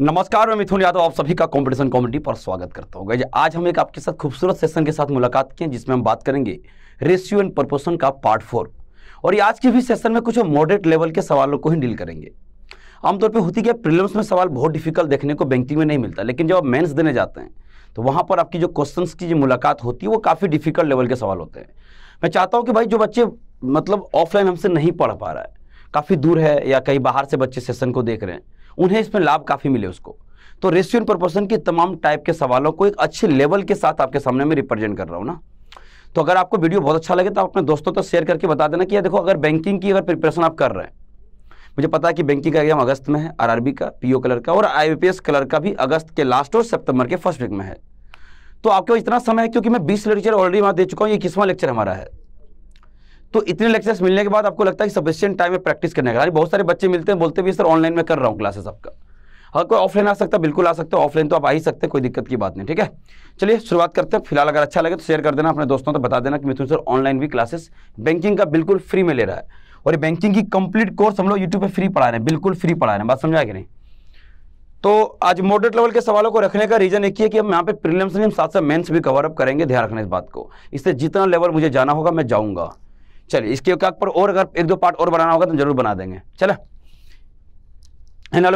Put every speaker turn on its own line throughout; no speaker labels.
नमस्कार, मैं मिथुन यादव आप सभी का कंपटीशन कॉमेडी पर स्वागत करता हूँ। गाइस, आज हम एक आपके साथ खूबसूरत सेशन के साथ मुलाकात की जिसमें हम बात करेंगे रेशियो एंड प्रोपोर्शन का पार्ट 4। और ये आज के भी सेशन में कुछ मॉडरेट लेवल के सवालों को ही डील करेंगे। आमतौर पर होती क्या, प्रीलिम्स में सवाल बहुत डिफिकल्ट देखने को बैंकिंग में नहीं मिलता, लेकिन जब आप मेंस देने जाते हैं तो वहाँ पर आपकी जो क्वेश्चन की जो मुलाकात होती है वो काफ़ी डिफिकल्ट लेवल के सवाल होते हैं। मैं चाहता हूँ कि भाई जो बच्चे मतलब ऑफलाइन हमसे नहीं पढ़ पा रहा है, काफ़ी दूर है या कहीं बाहर से बच्चे सेशन को देख रहे हैं, उन्हें इसमें लाभ काफ़ी मिले उसको। तो रेशियो एंड प्रोपोर्शन की तमाम टाइप के सवालों को एक अच्छे लेवल के साथ आपके सामने में रिप्रेजेंट कर रहा हूँ ना। तो अगर आपको वीडियो बहुत अच्छा लगे तो आप अपने दोस्तों तक शेयर करके बता देना कि ये देखो, अगर बैंकिंग की अगर प्रिपरेशन आप कर रहे हैं, मुझे पता है कि बैंकिंग का एग्जाम अगस्त में है, आरआरबी का, पीओ कलर का और आईबीपीएस कलर का भी अगस्त के लास्ट और सितंबर के फर्स्ट वीक में है। तो आपके पास इतना समय है क्योंकि मैं 20 लेक्चर ऑलरेडी वहाँ दे चुका हूँ, ये 21वां लेक्चर हमारा है। तो इतने लेक्चर्स मिलने के बाद आपको लगता है कि सफिशिएंट टाइम में प्रैक्टिस करने का। बहुत सारे बच्चे मिलते हैं, बोलते भी सर ऑनलाइन में कर रहा हूँ क्लासेस आपका। अगर कोई ऑफलाइन आ सकता है बिल्कुल आ सकते हो, ऑफलाइन तो आप आ ही सकते हैं, कोई दिक्कत की बात नहीं। ठीक है, चलिए शुरुआत करते हैं। फिलहाल अगर अच्छा लगे तो शेयर कर देना अपने दोस्तों, तो बता देना कि मिथुन सर ऑनलाइन भी क्लासेस बैंकिंग का बिल्कुल फ्री में ले रहा है। और ये बैंकिंग की कंप्लीट कोर्स हम लोग यूट्यूब पे फ्री पढ़ा रहे हैं, बिल्कुल फ्री पढ़ा रहे हैं। बात समझा कि नहीं? तो आज मॉडरेट लेवल के सवालों को रखने का रीजन एक ही है कि हम यहाँ पे प्रीलिम्स नहीं, हम साथ साथ मेंस भी कवर अप करेंगे। ध्यान रखना इस बात को, इससे जितना लेवल मुझे जाना होगा मैं जाऊँगा। चलिए, इसके पर और अगर एक दो पार्ट और बनाना होगा तो जरूर बना देंगे। चलो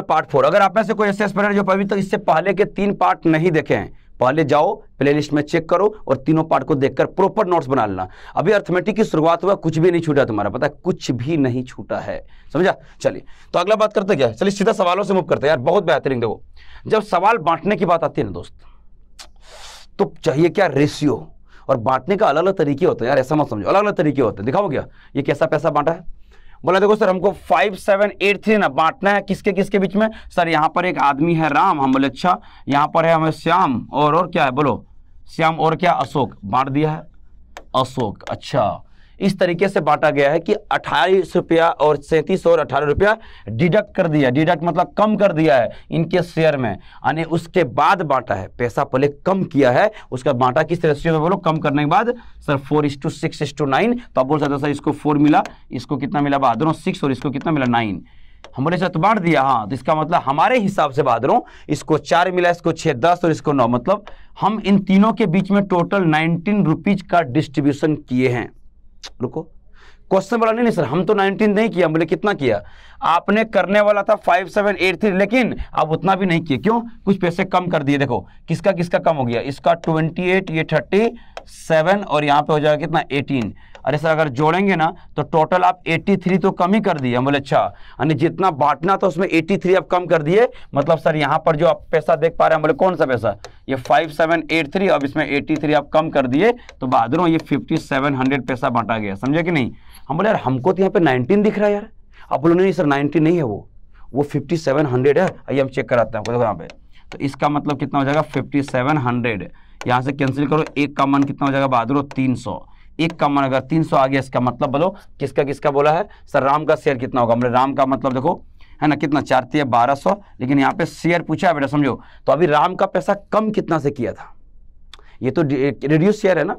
पार्ट 4। अगर आप में से कोई ऐसे एस्पिरेंट जो अभी तक इससे पहले के 3 पार्ट नहीं देखे हैं, पहले जाओ प्लेलिस्ट में चेक करो और तीनों पार्ट को देखकर प्रॉपर नोट्स बना लेना। अभी अर्थमेटिक की शुरुआत हुआ, कुछ भी नहीं छूटा तुम्हारा, पता है, कुछ भी नहीं छूटा है, समझा? चलिए, तो अगला बात करते क्या है, चलिए सीधा सवालों से मूव करते हैं। यार बहुत बेहतरीन। देखो, जब सवाल बांटने की बात आती है ना दोस्त, तो चाहिए क्या, रेशियो। और बांटने का अलग अलग तरीके होते हैं यार, ऐसा मत समझो, अलग अलग तरीके होते हैं। दिखाओ क्या, ये कैसा पैसा बांटा है। बोला देखो सर हमको 5783 ना बांटना है, किसके किसके बीच में। सर यहाँ पर एक आदमी है राम, हम बोले अच्छा। यहाँ पर है हमें श्याम और क्या है, बोलो श्याम और क्या, अशोक। बांट दिया है अशोक। अच्छा, इस तरीके से बांटा गया है कि 28 रुपया और 37 और 18 रुपया डिडक्ट कर दिया। डिडक्ट मतलब कम कर दिया है इनके शेयर में, यानी उसके बाद बांटा है। पैसा पहले कम किया है, उसका बांटा किस रेशियो में, बोलो कम करने के बाद। सर 4:6:9। तो आप बोल सकते सर इसको 4 मिला, इसको कितना मिला बहादुरों 6, और इसको कितना मिला 9। हम बोले सर तो बांट दिया, हाँ, तो इसका मतलब हमारे हिसाब से बहादुरों इसको 4 मिला, इसको 6, 10 और इसको 9। मतलब हम इन तीनों के बीच में टोटल 19 रुपीज का डिस्ट्रीब्यूशन किए हैं। रुको, क्वेश्चन बोला नहीं सर हम तो 19 नहीं किया। बोले कितना किया, आपने करने वाला था 5783, लेकिन आप उतना भी नहीं किए। क्यों? कुछ पैसे कम कर दिए। देखो किसका किसका कम हो गया, इसका 28, ये 37 और यहाँ पे हो जाएगा कितना 18। अरे सर अगर जोड़ेंगे ना तो टोटल आप 83 तो कम ही कर दिए। हम बोले अच्छा, यानी जितना बांटना था उसमें 83 आप कम कर दिए। मतलब सर यहाँ पर जो आप पैसा देख पा रहे हैं, बोले कौन सा पैसा, ये 5783, अब इसमें 83 आप कम कर दिए, तो बहादुरों ये 5700 पैसा बांटा गया। समझे कि नहीं? हम बोले यार हमको तो यहाँ पे 19 दिख रहा है यार। आप बोलो नहीं सर 19 नहीं है, वो 5700 है। आइए हम चेक कराते हैं आपको। देखो यहाँ पे, तो इसका मतलब कितना हो जाएगा 5700। यहाँ से कैंसिल करो, एक का मान कितना हो जाएगा बहादुरों 300। एक का मान अगर 300 आ गया, इसका मतलब बोलो किसका किसका बोला है। सर राम का शेयर कितना होगा, राम का मतलब देखो है ना कितना 4 × 1200, लेकिन यहाँ पे शेयर पूछा है बेटा, समझो। तो अभी राम का पैसा कम कितना से किया था, ये तो रिड्यूस शेयर है ना,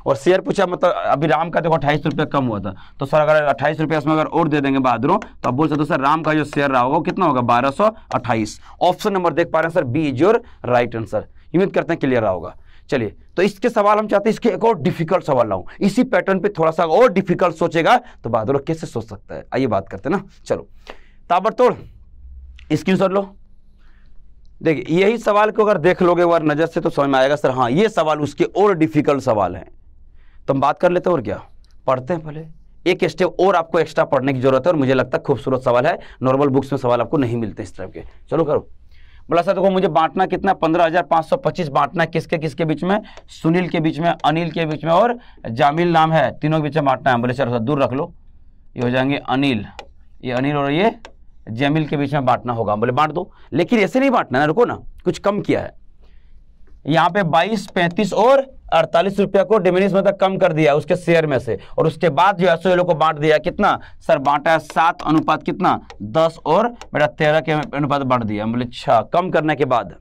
और शेयर पूछा मतलब अभी राम का देखो 28 रुपया कम हुआ था। तो सर अगर 28 रुपया इसमें अगर और दे देंगे बहादुरों, तो आप बोल सकते हो सर राम का जो शेयर रहा होगा कितना होगा 1228। ऑप्शन नंबर देख पा रहे हैं sir, B is your right answer. उम्मीद करते हैं क्लियर रहा होगा। चलिए, तो इसके सवाल हम चाहते हैं इसके एक और डिफिकल्ट सवाल लाऊं, इसी पैटर्न पे थोड़ा सा और डिफिकल्ट सोचेगा तो बहादुर कैसे सोच सकता है। आइए बात करते हैं ना। चलो ताबड़तोड़ स्क्रीनशॉट लो। देखिए यही सवाल को अगर देख लोगे एक बार नजर से तो समझ में आएगा सर हाँ ये सवाल उसके और डिफिकल्ट सवाल हैं। तो हम बात कर लेते हैं और क्या पढ़ते हैं। पहले एक स्टेप और आपको एक्स्ट्रा पढ़ने की जरूरत है, और मुझे लगता है खूबसूरत सवाल है, नॉर्मल बुक्स में सवाल आपको नहीं मिलते इस तरह के। चलो करो। बोला सर देखो मुझे बांटना कितना 15,525 बांटना, किसके किसके बीच में, सुनील के बीच में, अनिल के बीच में और जामिल नाम है, तीनों के बीच में बांटना है। बोले सर दूर रख लो, ये हो जाएंगे अनिल, ये अनिल और ये जमील के बीच में बांटना होगा। बोले बांट दो, लेकिन ऐसे नहीं बांटना है, रुको ना, कुछ कम किया है। यहाँ पे 22, 35 और 48 रुपया को डिमिनिश मतलब कम कर दिया उसके शेयर में से, और उसके बाद जो है को बांट दिया कितना सर, बांटा है 7 अनुपात कितना 10 और बेटा 13 के अनुपात बांट दिया। बोले अच्छा, कम करने के बाद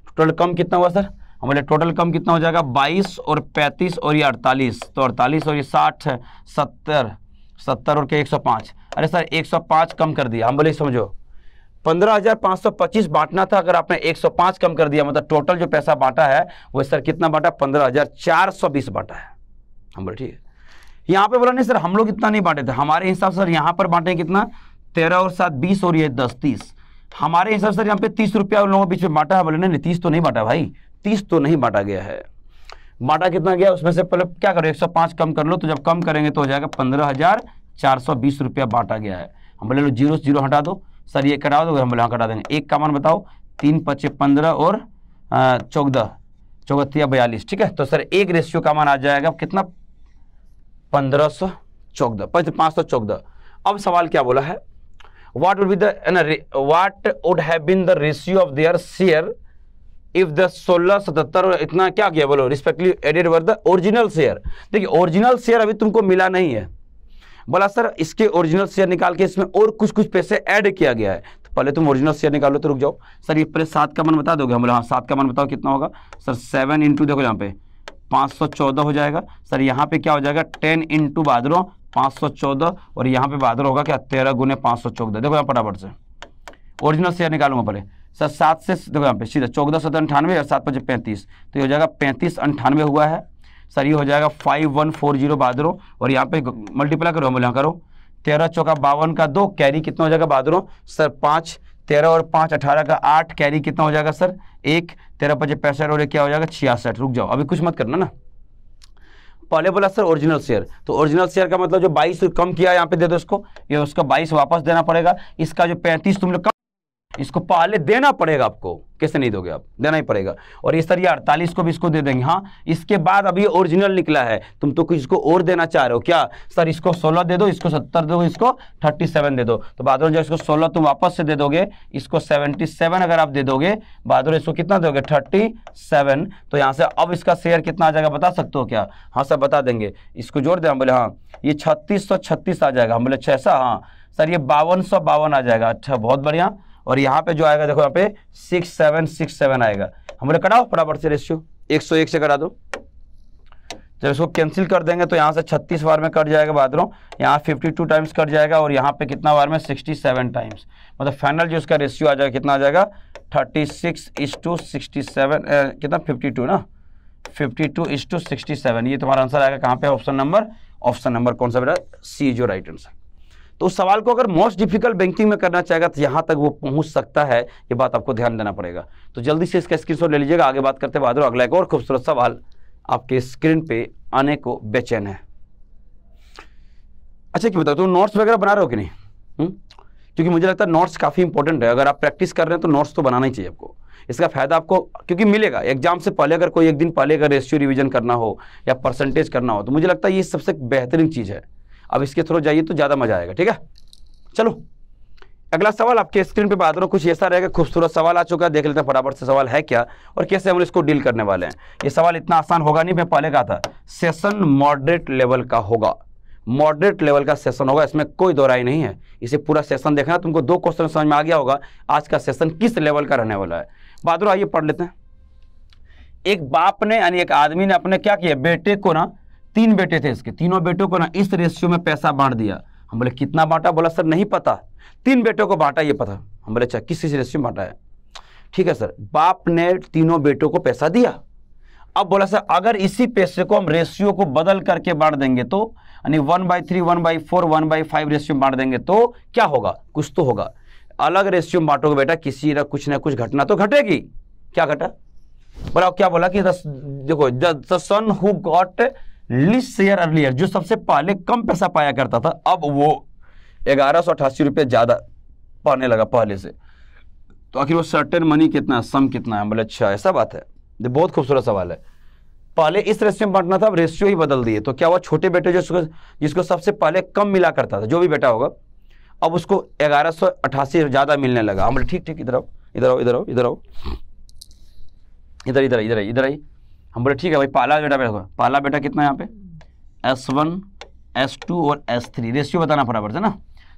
टोटल कम कितना हुआ सर, हम बोले टोटल कम कितना हो जाएगा 22 और 35 और ये 48, तो 48 और ये 60 70 और क्या 105। अरे सर 105 कम कर दिया। हम बोले समझो 15,525 बांटना था, अगर आपने 105 कम कर दिया, मतलब टोटल जो पैसा बांटा है वो सर कितना बांटा, 15,420 बांटा है। हम बोले ठीक है। यहाँ पे बोला नहीं सर हम लोग इतना नहीं बांटे थे, हमारे हिसाब से सर यहाँ पर बांटे कितना, 13 और 7 20 और ये 10 30, हमारे हिसाब से सर यहाँ पे 30 रुपया उन लोगों के बीच में बांटा है। बोले नहीं 30 तो नहीं बांटा भाई, 30 तो नहीं बांटा गया है। बांटा कितना गया, उसमें से पहले क्या करो 105 कम कर लो, तो जब कम करेंगे तो हो जाएगा 15,420 रुपया बांटा गया है। हम बोले लो 0 से 0 हटा दो सर, ये कटा दो, हम बोले हाँ कटा देंगे। एक का मान बताओ, 3 5 15 और 14 14 42, ठीक है। तो सर एक रेशियो का मान आ जाएगा कितना, 514। अब सवाल क्या बोला है, what would have been the ratio of their share if the 16 77 इतना क्या किया बोलो respectively added were the original share. देखिए ओरिजिनल शेयर अभी तुमको मिला नहीं है, बोला सर इसके ओरिजिनल शेयर निकाल के इसमें और कुछ कुछ पैसे ऐड किया गया है, तो पहले तुम ओरिजिनल शेयर निकालो। तो रुक जाओ सर, ये पहले 7 का मान बता दोगे, हम बोले हाँ 7 का मान बताओ कितना होगा सर, 7 इंटू देखो यहाँ पे 514 हो जाएगा सर, यहाँ पे क्या हो जाएगा 10 इंटू बहादुरों 514, और यहाँ पे बहादुर होगा क्या 13 गुने 514। देखो यहाँ फटाफट से ओरिजिनल शेयर निकालूंगा पहले सर, 7 से देखो यहाँ पे सीधा 14 7 98 और 7 5 35, तो ये हो जाएगा 3598 हुआ है सर, ये हो जाएगा 5140 बहादुरों, और यहाँ पे मल्टीप्लाई करो, हम यहाँ करो 13 चौका 52 का 2, कैरी कितना हो जाएगा बहादुरों सर 5, 13 और 5 18 का 8, कैरी कितना हो जाएगा सर 1, 13 5 65 और क्या हो जाएगा 66। रुक जाओ अभी कुछ मत करना ना, पहले बोला सर ओरिजिनल शेयर, तो ओरिजिनल शेयर का मतलब जो 22 कम किया यहाँ पे दे दो इसको, ये उसका 22 वापस देना पड़ेगा, इसका जो 35 तुम लोग इसको पहले देना पड़ेगा आपको, कैसे नहीं दोगे आप, देना ही पड़ेगा। और इस तरह 48 को भी इसको दे देंगे। हाँ इसके बाद अभी ओरिजिनल निकला है, तुम तो कुछ इसको और देना चाह रहे हो क्या सर, इसको 16 दे दो, इसको 70 दो, इसको 37 दे दो, तो बहादुर जब इसको 16 तुम वापस से दे दोगे, इसको 77 अगर आप दे दोगे बहादुर, इसको कितना दोगे 37, तो यहाँ से अब इसका शेयर कितना आ जाएगा बता सकते हो क्या, हाँ सर बता देंगे, इसको जोड़ दे, हम बोले हाँ ये 3636 आ जाएगा, हम बोले अच्छा ऐसा, हाँ सर ये 5252 आ जाएगा, अच्छा बहुत बढ़िया। और यहाँ पे जो आएगा देखो यहाँ पे 6767 आएगा, हम बोले कटाओ फटाफट से रेशियो 101 से करा दो, जब इसको कैंसिल कर देंगे तो यहाँ से 36 बार में कट जाएगा बहादुरों, यहाँ 52 टाइम्स कट जाएगा, और यहाँ पे कितना बार में 67 टाइम्स, मतलब फाइनल जो इसका रेशियो आ जाएगा कितना आ जाएगा 36:67 कितना 52 ना, 52:67, ये तुम्हारा आंसर आएगा कहाँ पे, ऑप्शन नंबर कौन सा बेटा, सी जो राइट आंसर। तो उस सवाल को अगर मोस्ट डिफिकल्ट बैंकिंग में करना चाहेगा तो यहाँ तक वो पहुँच सकता है, ये बात आपको ध्यान देना पड़ेगा। तो जल्दी से इसका स्क्रीनशॉट ले लीजिएगा, आगे बात करते बहादुर, अगला एक और खूबसूरत सवाल आपके स्क्रीन पे आने को बेचैन है। अच्छा क्यों बताओ, तुम नोट्स वगैरह बना रहे हो कि नहीं? क्योंकि मुझे लगता है नोट्स काफ़ी इंपॉर्टेंट है, अगर आप प्रैक्टिस कर रहे हैं तो नोट्स तो बनाना ही चाहिए आपको, इसका फायदा आपको क्योंकि मिलेगा एग्जाम से पहले, अगर कोई एक दिन पहले अगर रेशियो रिवीजन करना हो या परसेंटेज करना हो, तो मुझे लगता है ये सबसे बेहतरीन चीज़ है। अब इसके थ्रू जाइए तो ज़्यादा मजा आएगा, ठीक है। चलो अगला सवाल आपके स्क्रीन पे बहादुरों कुछ ऐसा रहेगा, खूबसूरत सवाल आ चुका है, देख लेते हैं फटाफट से सवाल है क्या और कैसे हम इसको डील करने वाले हैं। ये सवाल इतना आसान होगा नहीं, मैं पहले कहा था सेशन मॉडरेट लेवल का होगा, मॉडरेट लेवल का सेशन होगा, इसमें कोई दो राय नहीं है। इसे पूरा सेशन देखना, तुमको 2 क्वेश्चन समझ में आ गया होगा आज का सेशन किस लेवल का रहने वाला है। बहादुर आइए पढ़ लेते हैं। एक बाप ने यानी एक आदमी ने अपने क्या किया, बेटे को ना, 3 बेटे थे इसके, तीनों बेटों को ना इस रेशियो में पैसा बांट दिया। हम बोले कितना बांटा, बोला सर नहीं पता, 3 बेटों को बांटा ये पता। हम बोले अच्छा किस रेशियो में बांटा है, ठीक है सर। बाप ने तीनों बेटों को पैसा दिया, अब बोला सर अगर इसी पैसे को हम रेशियो को बदल करके बांट देंगे तो यानी 1/3 1/4 1/5 रेशियो में बांट देंगे तो क्या होगा, कुछ तो होगा। अलग रेशियो में बांटोगे बेटा किसी ना कुछ घटना तो घटेगी। क्या घटा, बोला क्या बोला कि देखो the son who got list share earlier, जो सबसे पहले कम पैसा पाया करता था अब वो 1188 रुपये ज्यादा पाने लगा पहले से, तो आखिर वो सर्टेन मनी कितना, सम कितना है। बोले अच्छा ऐसा बात है, ये बहुत खूबसूरत सवाल है। पहले इस रेशियो में बांटना था, अब रेशियो ही बदल दिए, तो क्या हुआ छोटे बेटे जिसको सबसे पहले कम मिला करता था, जो भी बेटा होगा, अब उसको 1188 ज्यादा मिलने लगा। हम बोले ठीक इधर आओ इधर आओ इधर आओ इधर आओ इधर इधर इधर इधर आई। हम बोले ठीक है भाई, पहला बेटा कितना है यहाँ पे, S1 S2 और S3, रेशियो बताना फटाफट से ना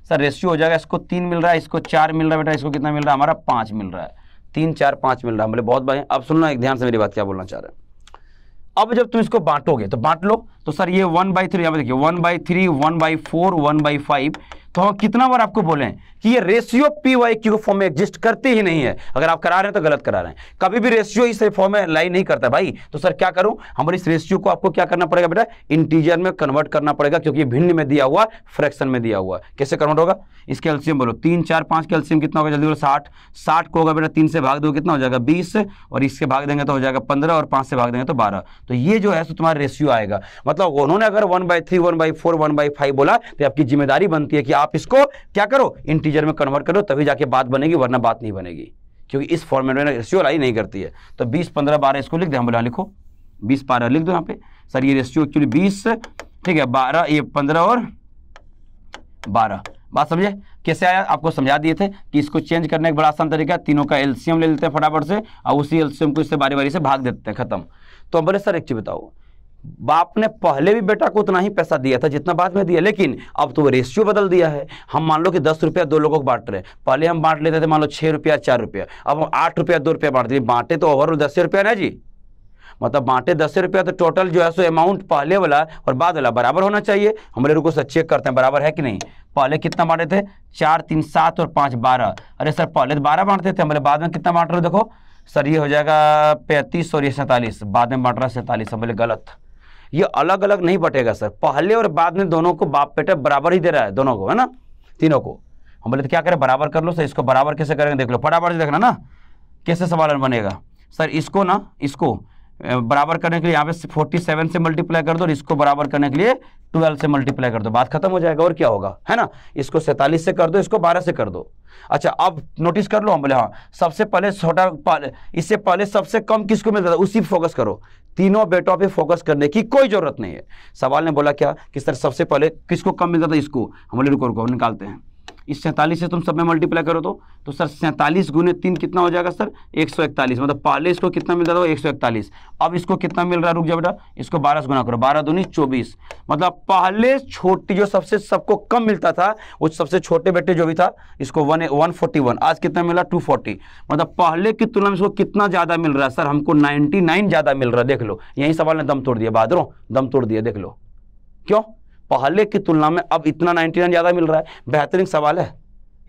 सर। रेशियो हो जाएगा, इसको 3 मिल रहा है, इसको 4 मिल रहा है बेटा, इसको कितना मिल रहा है हमारा 5 मिल रहा है, 3 4 5 मिल रहा है। बोले बहुत बढ़िया। अब सुनना एक ध्यान से मेरी बात, क्या बोलना चाह रहे हैं। अब जब तुम इसको बांटोगे तो बांट लो, तो सर ये 1/3 यहाँ पे देखिए 1/3 1/4 1/5, तो हम कितना बार आपको बोले कि ये ratio P Y Q form में एग्जिस्ट करती ही नहीं है। अगर आप करा रहे हैं तो गलत करा रहे हैं, कभी भी रेशियो इस फॉर्म में लाई नहीं करता भाई। तो सर क्या करूं, हमारे इस रेशियो को आपको क्या करना पड़ेगा बेटा, इंटीजर में कन्वर्ट करना पड़ेगा, क्योंकि भिन्न में दिया हुआ, फ्रैक्शन में दिया हुआ। कैसे कन्वर्ट होगा, इसके एलसीएम बोलो, 3 4 5 का एलसीएम कितना होगा, जल्दी बोलो 60। 60 को होगा बेटा 3 से भाग दो कितना हो जाएगा 20, और इससे भाग देंगे तो हो जाएगा 15, और 5 से भाग देंगे तो 12। तो ये जो है तो तुम्हारा रेशियो आएगा। मतलब उन्होंने अगर 1/3 1/4 1/5 बोला तो आपकी जिम्मेदारी बनती है कि आप इसको क्या करो, इंटीजर में कन्वर्ट करो, तभी जाके बात बनेगी, वरना बात नहीं बनेगी, क्योंकि इस फॉर्मेट में रेशियो लाई नहीं करती है। तो 20 15 12 इसको लिख दे, हम बोला लिखो 20 12 लिख दो यहाँ पे। सर ये रेशियो एक्चुअली 20, ठीक है, 12 ये 15 और 12। बात समझे कैसे आया, आपको समझा दिए थे कि इसको चेंज करने का बड़ा आसान तरीका, तीनों का एलसीएम ले लेते हैं फटाफट से, और उसी एलसीएम को इससे बारी बारी से भाग देते हैं, खत्म। तो बोले सर एक चीज बताओ, बाप ने पहले भी बेटा को उतना ही पैसा दिया था जितना बाद में दिया, लेकिन अब तो रेशियो बदल दिया है। हम मान लो कि 10 रुपया 2 लोगों को बांट रहे हैं, पहले हम बांट लेते थे मान लो 6 रुपया 4 रुपया, अब हम 8 रुपया 2 रुपया बांट दिए, बांटे तो ओवरऑल 10 रुपया ना जी, मतलब बांटे 10 रुपया, तो टोटल जो है सो अमाउंट पहले वाला और बाद वाला बराबर होना चाहिए। हम लोग को चेक करते हैं बराबर है कि नहीं। पहले कितना बांटे थे, 4 3 7 और 5 12। अरे सर पहले तो 12 बांटते थे, हमारे बाद में कितना बांट रहे हो, देखो सर ये हो जाएगा 35 और ये 47, बाद में बांट रहा है 47, बोले गलत, ये अलग अलग नहीं बटेगा सर, पहले और बाद में दोनों को बाप बेटा बराबर ही दे रहा है, दोनों को, है ना, तीनों को। हम बोले तो क्या करें, बराबर कर लो सर। इसको बराबर कैसे करेंगे देख लो, फटाफट से देखना ना कैसे सवाल बनेगा। सर इसको ना, इसको बराबर करने के लिए यहाँ पे 47 से मल्टीप्लाई कर दो, और इसको बराबर करने के लिए 12 से मल्टीप्लाई कर दो, बात खत्म हो जाएगा, और क्या होगा, है ना। इसको 47 से कर दो, इसको 12 से कर दो। अच्छा अब नोटिस कर लो, हम बोले हाँ सबसे पहले छोटा, इससे पहले सबसे कम किसको मिलता था, उसी फोकस करो। तीनों बेटों पे फोकस करने की कोई जरूरत नहीं है। सवाल ने बोला क्या कि सर सबसे पहले किसको कम मिलता था, इसको। हम बोले रुको निकालते हैं, इस 47 से तुम सब में मल्टीप्लाई करो तो सर 47 गुने 3 कितना हो जाएगा सर 141। मतलब पहले इसको कितना मिलता था 141, अब इसको कितना मिल रहा है, रुक जाओ बेटा, इसको 12 से गुना करो, 12 दूनी 24। मतलब पहले छोटी जो सबसे सबको कम मिलता था, वो सबसे छोटे बेटे जो भी था इसको 141, आज कितना मिला 240। मतलब पहले की तुलना में इसको कितना ज्यादा मिल रहा है सर, हमको 99 ज्यादा मिल रहा है। देख लो यही सवाल ने दम तोड़ दिया, बहादुरों दम तोड़ दिया, देख लो क्यों, पहले की तुलना में अब इतना 99 ज्यादा मिल रहा है। बेहतरीन सवाल है,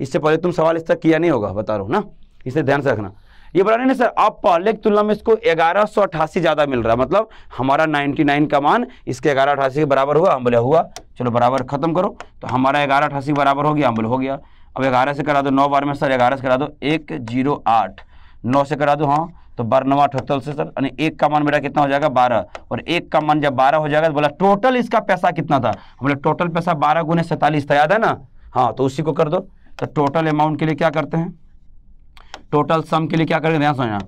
इससे पहले तुम सवाल इस तक किया नहीं होगा, बता रहा हूं ना, इसे ध्यान से रखना। ये बता नहीं सर, अब पहले की तुलना में इसको 1188 ज्यादा मिल रहा है, मतलब हमारा 99 का मान इसके 1188 के बराबर हुआ। हम बोले हुआ, चलो बराबर खत्म करो, तो हमारा 1188 बराबर हो गया, हम बोले हो गया। अब 11 से करा दो, 9 बार में सर 11 से करा दो 108, 9 से करा दो हाँ तो 12 से सर, यानी 1 का मान बेटा कितना हो जाएगा 12, और 1 का मान जब 12 हो जाएगा तो बोला टोटल इसका पैसा कितना था, हम बोले टोटल पैसा 12 गुने 47 था, याद है ना, हाँ तो उसी को कर दो। तो टोटल अमाउंट के लिए क्या करते हैं, टोटल सम के लिए क्या करेंगे, ध्यान समझना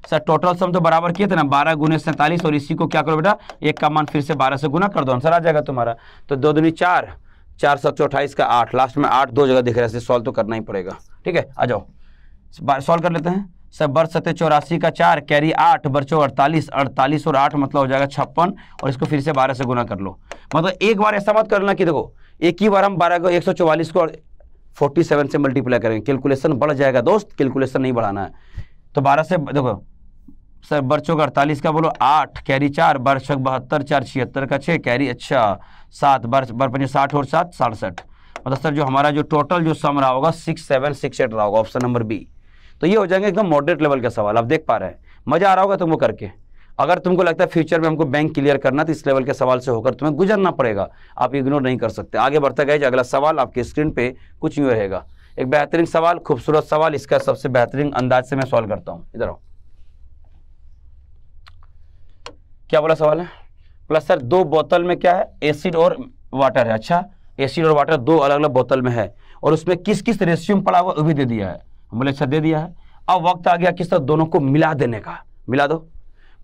सर, टोटल सम तो बराबर किए थे ना 12 गुने 47, और इसी को क्या करो बेटा 1 का मान फिर से 12 से गुना कर दो, आंसर आ जाएगा तुम्हारा। तो 2 दूनी 4, 4 7 28 का 8, लास्ट में 8 दो जगह दिख रहा है, सॉल्व तो करना ही पड़ेगा, ठीक है। आ जाओ सॉल्व कर लेते हैं सर। वर्ष 84 का 4 कैरी 8 बर्चो 48, 48 और 8 मतलब हो जाएगा 56, और इसको फिर से 12 से गुना कर लो। मतलब एक बार ऐसा मत करना कि देखो एक ही बार हम 12 को 144 को 47 से मल्टीप्लाई करेंगे, कैलकुलेशन बढ़ जाएगा दोस्त, कैलकुलेशन नहीं बढ़ाना है। तो 12 से देखो सर, बर्चों का 48 का बोलो 8 कैरी 4, बर्चक 72 4 76 का 6 कैरी अच्छा 7 बर 60 और 7 67। मतलब सर जो हमारा जो टोटल जो सम रहा होगा 6768 रहा होगा, ऑप्शन नंबर बी। तो ये हो जाएंगे एकदम मॉडरेट लेवल का सवाल, आप देख पा रहे हैं, मजा आ रहा होगा तुमको करके। अगर तुमको लगता है फ्यूचर में हमको बैंक क्लियर करना, तो इस लेवल के सवाल से होकर तुम्हें गुजरना पड़ेगा, आप इग्नोर नहीं कर सकते। आगे बढ़ता गए, अगला सवाल आपके स्क्रीन पे कुछ यूँ रहेगा, एक बेहतरीन सवाल, खूबसूरत सवाल, इसका सबसे बेहतरीन अंदाज से मैं सॉल्व करता हूँ। इधर आओ, क्या बोला सवाल है, प्लस सर 2 बोतल में क्या है, एसिड और वाटर है। अच्छा एसिड और वाटर 2 अलग अलग बोतल में है, और उसमें किस किस रेशियो में पड़ा हुआ वो भी दे दिया है। हम बोले अच्छा दे दिया है, अब वक्त आ गया किस तरह दोनों को मिला देने का, मिला दो।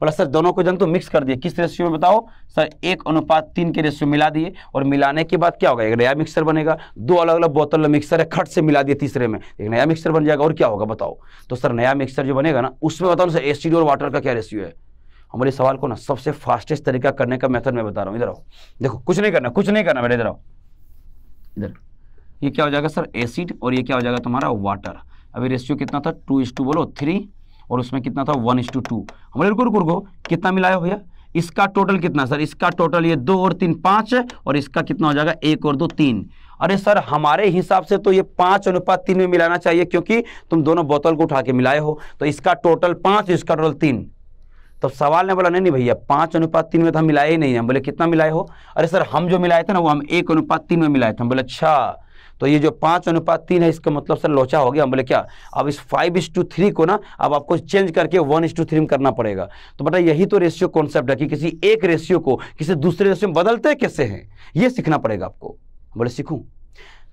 बोला सर दोनों को जन तो मिक्स कर दिए, किस रेशियो में बताओ सर, 1:3 के रेशियो मिला दिए, और मिलाने के बाद क्या होगा, एक नया मिक्सर बनेगा। 2 अलग अलग बोतल में मिक्सर है, खट से मिला दिए तीसरे में, एक नया मिक्सर बन जाएगा, और क्या होगा बताओ। तो सर नया मिक्सर जो बनेगा ना, उसमें बताओ सर एसिड और वाटर का क्या रेशियो है। हमारे सवाल को ना सबसे फास्टेस्ट तरीका करने का मेथड मैं बता रहा हूँ, इधर आओ, देखो कुछ नहीं करना, कुछ नहीं करना बेटा, इधर आओ, इधर। ये क्या हो जाएगा सर एसिड, और ये क्या हो जाएगा तुम्हारा वाटर। अभी रेशियो कितना था 2:2 बोलो 3, और उसमें कितना था 1:2। हमारे रुको कितना मिलाया भैया, इसका टोटल कितना सर, इसका टोटल ये 2 और 3 5, और इसका कितना हो जाएगा 1 और 2 3। अरे सर हमारे हिसाब से तो ये 5:3 में मिलाना चाहिए, क्योंकि तुम दोनों बोतल को उठा के मिलाए हो, तो इसका टोटल 5, इसका टोटल 3। तो सवाल ने बोला नहीं भैया 5:3 में तो हम मिलाए ही नहीं है। हम बोले कितना मिलाए हो? अरे सर हम जो मिलाए थे ना वो हम 1:3 में मिलाए थे। हम बोले अच्छा, तो ये जो 5:3 है इसका मतलब सर लोचा हो गया। हम बोले क्या, अब इस 5:3 को ना अब आपको चेंज करके 1:3 में करना पड़ेगा। तो बेटा यही तो रेशियो कॉन्सेप्ट है कि किसी एक रेशियो को किसी दूसरे रेशियो में बदलते कैसे हैं, ये सीखना पड़ेगा आपको। बोले सीखूं?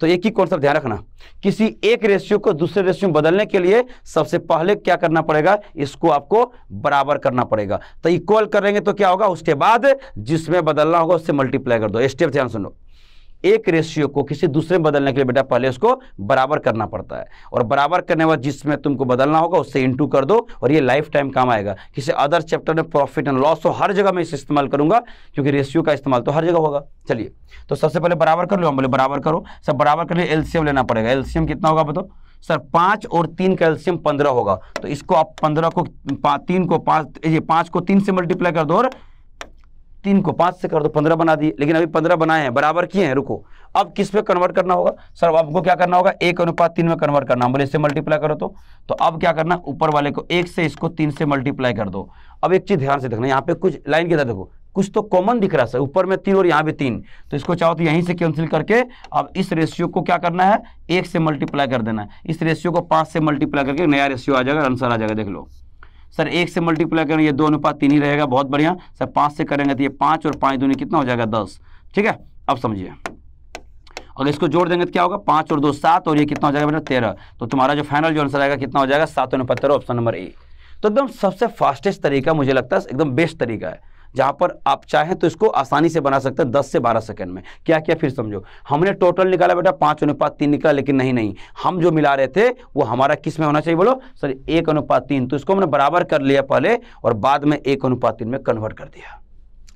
तो एक ही कॉन्सेप्ट ध्यान रखना, किसी एक रेशियो को दूसरे रेशियो में बदलने के लिए सबसे पहले क्या करना पड़ेगा, इसको आपको बराबर करना पड़ेगा। तो इक्वल करेंगे तो क्या होगा, उसके बाद जिसमें बदलना होगा उससे मल्टीप्लाई कर दो। स्टेप ध्यान सुनो, एक रेशियो को किसी दूसरे में बदलने के लिए बेटा पहले उसको बराबर करना पड़ता है, और बराबर करने के बाद जिसमें तुमको बदलना होगा उससे इंटू कर दो, और ये लाइफ टाइम काम आएगा। किसी अदर चैप्टर में प्रॉफिट एंड लॉस, तो हर जगह मैं इसे इस्तेमाल करूंगा, क्योंकि रेशियो का इस्तेमाल तो हर जगह होगा। चलिए तो सबसे पहले बराबर कर लो। हम बोले बराबर करो। सब बराबर करने एलसीएम लेना पड़ेगा। एलसीएम कितना होगा बताओ सर? 5 और 3 का एलसीएम 15 होगा। तो इसको आप 15 को 3 को 5 को 3 से मल्टीप्लाई कर दो, और 3 को 5 से कर दो, 15 बना दिए। लेकिन अभी 15 बनाए हैं, बराबर किए हैं। रुको, अब किस पे कन्वर्ट करना होगा सर? आपको क्या करना होगा, 1:3 में कन्वर्ट करना। बोले इससे मल्टीप्लाई करो। तो अब क्या करना, ऊपर वाले को 1 से इसको 3 से मल्टीप्लाई कर दो। अब एक चीज ध्यान से देखना, यहाँ पे कुछ लाइन के इधर देखो, कुछ तो कॉमन दिख रहा है सर, ऊपर में 3 और यहाँ भी 3। तो इसको चाहो तो यहीं से कैंसिल करके अब इस रेशियो को क्या करना है, 1 से मल्टीप्लाई कर देना है। इस रेशियो को 5 से मल्टीप्लाई करके नया रेशियो आ जाएगा, आंसर आ जाएगा। देख लो सर 1 से मल्टीप्लाई करेंगे ये 2:3 ही रहेगा। बहुत बढ़िया सर। 5 से करेंगे तो ये 5 और 5 दूनी कितना हो जाएगा, 10। ठीक है, अब समझिए, अगर इसको जोड़ देंगे तो क्या होगा, 5 और 2 7, और ये कितना हो जाएगा बेटा 13। तो तुम्हारा जो फाइनल जो आंसर आएगा कितना हो जाएगा, 7:13, ऑप्शन नंबर ए। तो एकदम सबसे फास्टेस्ट तरीका मुझे लगता है, एकदम बेस्ट तरीका है, जहां पर आप चाहें तो इसको आसानी से बना सकते हैं 10 से 12 सेकंड में। क्या क्या फिर समझो, हमने टोटल निकाला बेटा 5:3 निकाला, लेकिन नहीं हम जो मिला रहे थे वो हमारा किस में होना चाहिए, बोलो सर 1:3। तो इसको हमने बराबर कर लिया पहले, और बाद में 1:3 में कन्वर्ट कर दिया।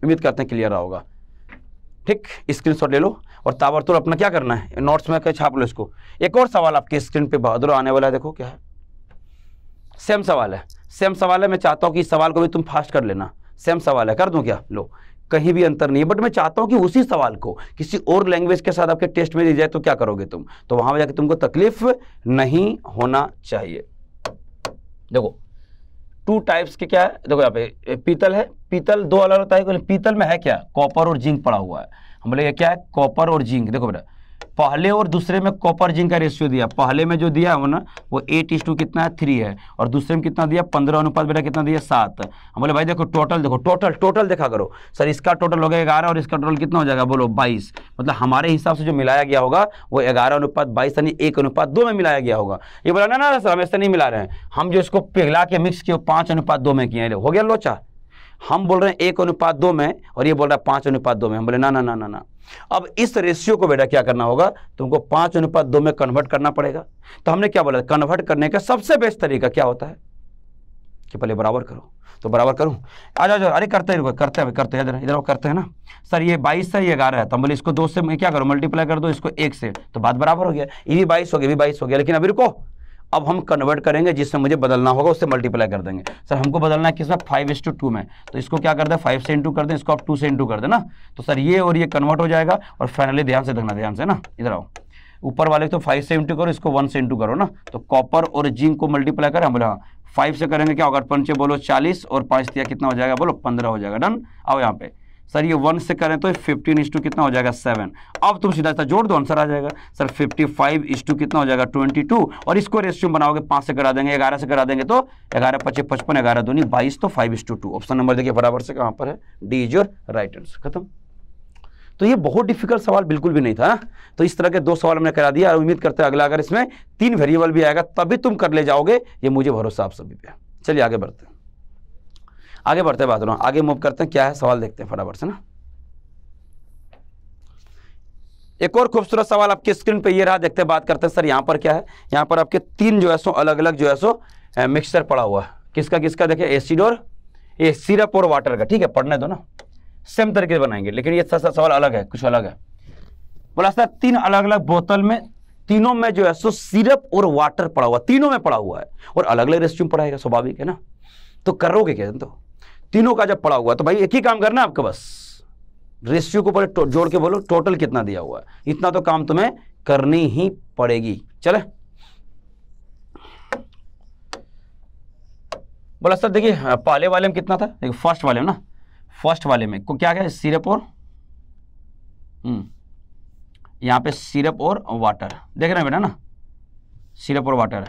उम्मीद करते हैं क्लियर होगा। ठीक, स्क्रीनशॉट ले लो और ताबड़तोड़ अपना क्या करना है, नोट्स में छाप लो इसको। एक और सवाल आपके स्क्रीन पे बहादुर आने वाला है, देखो क्या है। सेम सवाल है। मैं चाहता हूं कि इस सवाल को भी तुम फास्ट कर लेना। सेम सवाल है, कर दूं क्या? लो, कहीं भी अंतर नहीं है, बट मैं चाहता हूं कि उसी सवाल को किसी और लैंग्वेज के साथ आपके टेस्ट में दी जाए तो क्या करोगे तुम, तो वहां जाकर तुमको तकलीफ नहीं होना चाहिए। देखो 2 टाइप्स के क्या है, देखो यहाँ पे पीतल है। पीतल 2 अलग होता है। पीतल में है क्या, कॉपर और जिंक पड़ा हुआ है। हम बोले ये क्या है, कॉपर और जिंक। देखो बेटा पहले और दूसरे में कॉपर जिंक का रेशियो दिया। पहले में जो दिया है ना वो 8:2 कितना है, 3 है, और दूसरे में कितना दिया, 15 अनुपात बेटा कितना दिया, 7। हम बोले भाई देखो टोटल देखो, टोटल देखा करो सर। इसका टोटल हो गया 11 और इसका टोटल कितना हो जाएगा, बोलो 22। मतलब हमारे हिसाब से जो मिलाया गया होगा वो 11:22 यानी 1:2 में मिलाया गया होगा। ये बोला ना सर हम ऐसे नहीं मिला रहे हैं, हम जो इसको पिघला के मिक्स किए 5:2 में किए, हो गया लोचा। हम बोल रहे हैं 1:2 में और ये बोल रहा है 5:2 में। हम बोले ना। अब इस रेशियो को बेटा क्या करना होगा, तुमको 5:2 में कन्वर्ट करना पड़ेगा। तो हमने क्या बोला, कन्वर्ट करने का सबसे बेस्ट तरीका क्या होता है कि पहले बराबर करो। तो बराबर करूं, आ जाओ। अरे करते हैं इधर करते हैं ना सर। ये 22 है, ये 11 है, तो हम बोले इसको 2 से मैं क्या करो, मल्टीप्लाई कर दो इसको 1 से, तो बात बराबर हो गया। ये भी 22 हो गया, ये भी 22 हो गया। लेकिन अभी रुको, अब हम कन्वर्ट करेंगे, जिससे मुझे बदलना होगा उससे मल्टीप्लाई कर देंगे। सर हमको बदलना है किसमें, 5:2 में। तो इसको क्या कर दें, 5 से इंटू कर दें, इसको आप 2 से इंटू कर दें ना। तो सर ये और ये कन्वर्ट हो जाएगा। और फाइनली ध्यान से देखना, ध्यान से ना, इधर आओ। ऊपर वाले तो 5 से इंटू करो, इसको 1 से इंटू करो ना। तो कॉपर और जिंक को मल्टीप्लाई करें। हम बोले हाँ, 5 से करेंगे क्या होगा, 5 बोलो 40 और 5 दिया कितना हो जाएगा, बोलो 15 हो जाएगा। डन। आओ यहाँ पे सर, ये 1 से करें तो 15:2 कितना हो जाएगा, 7। अब तुम सीधा जोड़ दो, आंसर आ जाएगा सर 55:2 कितना हो जाएगा, 22। और इसको रेशियो बनाओगे 5 से करा देंगे, 11 से करा देंगे तो 11 5 55, 11 दूनी 22, तो 5:2। ऑप्शन नंबर देखिए बराबर से कहाँ पर है, D is your right answer. खत्म। तो ये बहुत डिफिकल्ट सवाल बिल्कुल भी नहीं था। तो इस तरह के 2 सवाल हमने करा दिया, और उम्मीद करते हैं अगला अगर इसमें 3 वेरिएबल भी आएगा तभी तुम कर ले जाओगे, ये मुझे भरोसा आप सभी पे। चलिए आगे बढ़ते हैं, बात रहा आगे मूव करते हैं। क्या है सवाल देखते हैं फटाफट से ना। एक और खूबसूरत सवाल आपके स्क्रीन पे ये रहा, देखते हैं, बात करते हैं। सर यहाँ पर क्या है, यहाँ पर आपके 3 जो है सो अलग अलग जो है सो मिक्सचर पड़ा हुआ है। किसका देखिए, एसिड और ये सिरप और वाटर का। ठीक है, पढ़ने दो ना, सेम तरीके से बनाएंगे, लेकिन ये सवाल अलग है, कुछ अलग है। बोला सर 3 अलग अलग बोतल में, तीनों में जो है सो सिरप और वाटर पड़ा हुआ, तीनों में पड़ा हुआ है, और अलग अलग रेशियो में पड़ाएगा, स्वाभाविक है ना। तो करोगे क्या, तो तीनों का जब पड़ा हुआ तो भाई एक ही काम करना है आपको, बस रेशियो को पहले जोड़ के बोलो टोटल कितना दिया हुआ है, इतना तो काम तुम्हें करनी ही पड़ेगी। चले बोला सर देखिए पहले वाले में कितना था, देखिए फर्स्ट वाले में ना, फर्स्ट वाले में को क्या क्या सिरप और यहाँ पे सिरप और वाटर देख रहे हैं बेटा ना, सिरप और वाटर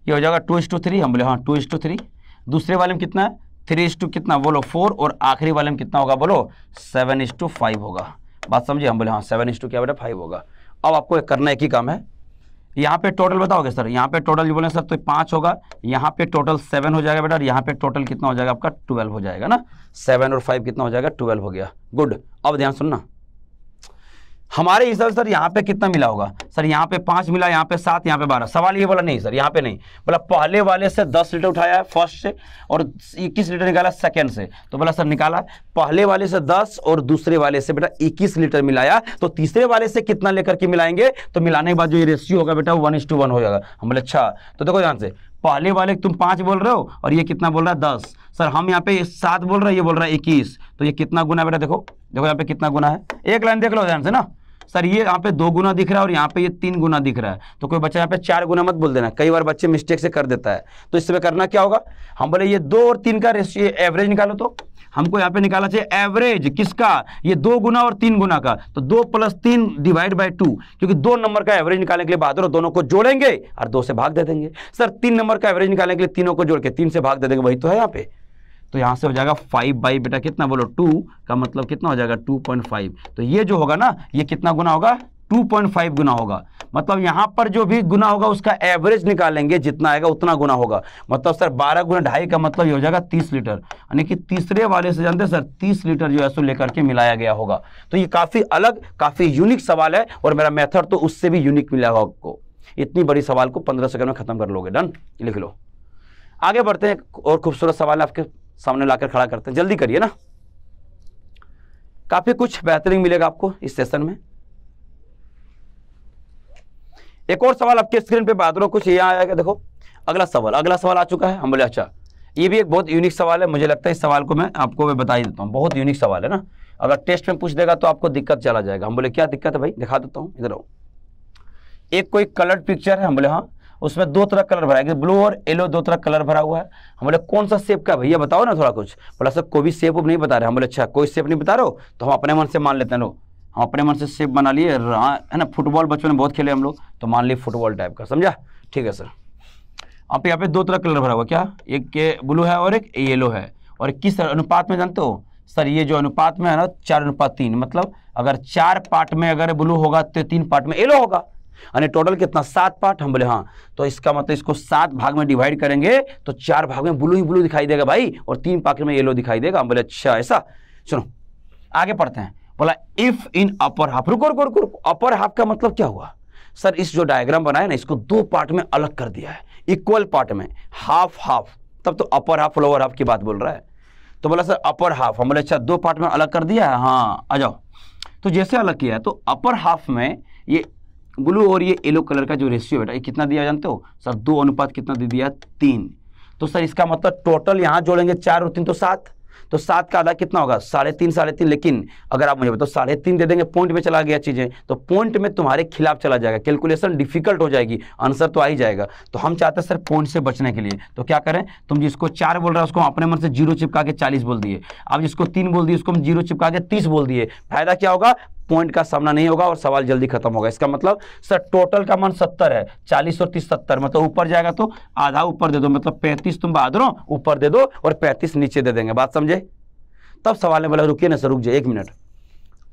ये हो जाएगा 2:3। हम बोले हाँ 2:3। दूसरे वाले में कितना है 3 कितना बोलो 4, और आखिरी वाले में कितना होगा बोलो 7:5 होगा। बात समझिए, हम बोले हाँ 7 क्या बेटा 5 होगा। अब आपको करना एक ही काम है, यहाँ पे टोटल बताओगे सर, यहाँ पे टोटल जो बोले सर तो 5 होगा, यहाँ पे टोटल 7 हो जाएगा बेटा, और यहाँ पे टोटल कितना हो जाएगा आपका 12 हो जाएगा ना, 7 और 5 कितना हो जाएगा 12 हो गया। गुड। अब ध्यान सुनना, हमारे हिसाब से सर यहाँ पे कितना मिला होगा, सर यहाँ पे 5 मिला, यहाँ पे 7, यहाँ पे 12। सवाल ये बोला नहीं सर यहाँ पे नहीं, बोला पहले वाले से 10 लीटर उठाया है फर्स्ट से और 21 लीटर निकाला सेकंड से, तो बोला सर निकाला पहले वाले से 10 और दूसरे वाले से बेटा 21 लीटर मिलाया, तो तीसरे वाले से कितना लेकर के मिलाएंगे, तो मिलाने के बाद जो ये रेशियो होगा बेटा 1:1 हो जाएगा। हम बोले अच्छा, तो देखो ध्यान से पहले वाले तुम 5 बोल रहे हो और ये कितना बोल रहा है 10, सर हम यहाँ पे 7 बोल रहे हैं, ये बोल रहा है 21, तो ये कितना गुना बेटा, देखो देखो यहाँ पे कितना गुना है, एक लाइन देख लो ध्यान से ना सर, ये यहाँ पे 2 गुना दिख रहा है और यहाँ पे ये 3 गुना दिख रहा है, तो कोई बच्चा यहाँ पे 4 गुना मत बोल देना, कई बार बच्चे मिस्टेक से कर देता है। तो इसमें करना क्या होगा, हम बोले ये 2 और 3 का रेशियो एवरेज निकालो, तो हमको यहाँ पे निकालना चाहिए एवरेज किसका, ये 2 गुना और 3 गुना का, तो 2 + 3 डिवाइड बाय 2, क्योंकि 2 नंबर का एवरेज निकालने के लिए बहादुर दोनों को जोड़ेंगे और 2 से भाग दे देंगे। सर 3 नंबर का एवरेज निकालने के लिए तीनों को जोड़ के 3 से भाग दे देंगे, वही तो है यहाँ पे। तो यहाँ से हो जाएगा 5 बाई बेटा कितना बोलो 2 का मतलब कितना हो जाएगा 2.5, तो ये जो होगा ना ये कितना गुना होगा 2.5 गुना होगा, मतलब यहाँ पर जो भी गुना होगा उसका एवरेज निकालेंगे, जितना आएगा उतना गुना होगा। मतलब सर 12 गुना 2.5 का मतलब ये हो जाएगा 30 लीटर, यानी कि तीसरे वाले से जानते हैं सर 30 लीटर जो है सो लेकर के मिलाया गया होगा। तो ये काफ़ी अलग काफ़ी यूनिक सवाल है और मेरा मेथड तो उससे भी यूनिक मिलेगा आपको। इतनी बड़ी सवाल को 15 सेकंड में खत्म कर लोगे। डन, लिख लो। आगे बढ़ते हैं, और खूबसूरत सवाल आपके सामने लाकर खड़ा करते हैं, जल्दी करिए ना, काफ़ी कुछ बेहतरीन मिलेगा आपको इस सेशन में। एक और सवाल आपके स्क्रीन पे बहादुरों कुछ यहाँ आएगा, देखो अगला सवाल आ चुका है। हम बोले अच्छा ये भी एक बहुत यूनिक सवाल है, मुझे लगता है इस सवाल को मैं आपको बता ही देता हूँ, बहुत यूनिक सवाल है ना, अगर टेस्ट में पूछ देगा तो आपको दिक्कत चला जाएगा। हम बोले क्या दिक्कत है भाई, दिखा देता हूँ, इधर आओ। एक कोई कलर्ड पिक्चर है, हम बोले हाँ, उसमें 2 तरह कलर भरा है, ब्लू और येलो 2 तरह कलर भरा हुआ है। हम बोले कौन सा शेप का भैया बताओ ना थोड़ा कुछ, बोला सर कोई भी शेप नहीं बता रहे। हम बोले अच्छा कोई शेप नहीं बता रहे हो, तो हम अपने मन से मान लेते हैं, लो हम अपने मन से शेप बना लिए है ना, फुटबॉल बचपन में बहुत खेले हम लोग, तो मान लिए फुटबॉल टाइप का, समझा, ठीक है सर। आप यहाँ पे 2 तरह कलर भरा हुआ, क्या एक के ब्लू है और एक येलो है, और किस अनुपात में जानते हो सर, ये जो अनुपात में है ना 4:3, मतलब अगर 4 पार्ट में अगर ब्लू होगा तो 3 पार्ट में येलो होगा, यानी टोटल कितना 7 पार्ट। हम बोले हाँ, तो इसका मतलब इसको 7 भाग में डिवाइड करेंगे तो 4 भाग में ब्लू ही ब्लू दिखाई देगा भाई, और 3 पार्ट में येलो दिखाई देगा। हम बोले अच्छा ऐसा, सुनो आगे पढ़ते हैं। बोला इफ इन अपर हाफ, रुको, अपर हाफ का मतलब क्या हुआ सर, इस जो डायग्राम बनाया ना इसको 2 पार्ट में अलग कर दिया है, इक्वल पार्ट में, हाफ, तब तो अपर हाफ लोअर हाफ की बात बोल रहा है। तो बोला सर अपर हाफ, हम बोले अच्छा 2 पार्ट में अलग कर दिया है, हाँ आ जाओ। तो जैसे अलग किया है तो अपर हाफ में ये ब्लू और ये येलो कलर का जो रेशियो बेटा ये कितना दिया जानते हो सर, 2 अनुपात कितना दे दिया 3। तो सर इसका मतलब टोटल यहाँ जोड़ेंगे 4 और 3 तो 7, तो 7 का आधा कितना होगा 3.5, लेकिन अगर आप मुझे बताओ 3.5 दे देंगे, पॉइंट में चला गया चीज़ें, तो पॉइंट में तुम्हारे खिलाफ चला जाएगा, कैलकुलेशन डिफिकल्ट हो जाएगी, आंसर तो आ ही जाएगा। तो हम चाहते हैं सर पॉइंट से बचने के लिए, तो क्या करें, तुम जिसको 4 बोल रहा है उसको अपने मन से 0 चिपका के 40 बोल दिए, अब जिसको 3 बोल दिए उसको हम 0 चिपका के 30 बोल दिए। फायदा क्या होगा, पॉइंट का सामना नहीं होगा और सवाल जल्दी खत्म होगा। इसका मतलब सर टोटल का मान 70 है, 40 और 30 70, मतलब ऊपर जाएगा तो आधा ऊपर दे दो, मतलब 35 तुम बहादुरों ऊपर दे दो और 35 नीचे दे देंगे, बात समझे। तब सवाल ने बोला रुकिए ना सर, रुक जाए 1 मिनट,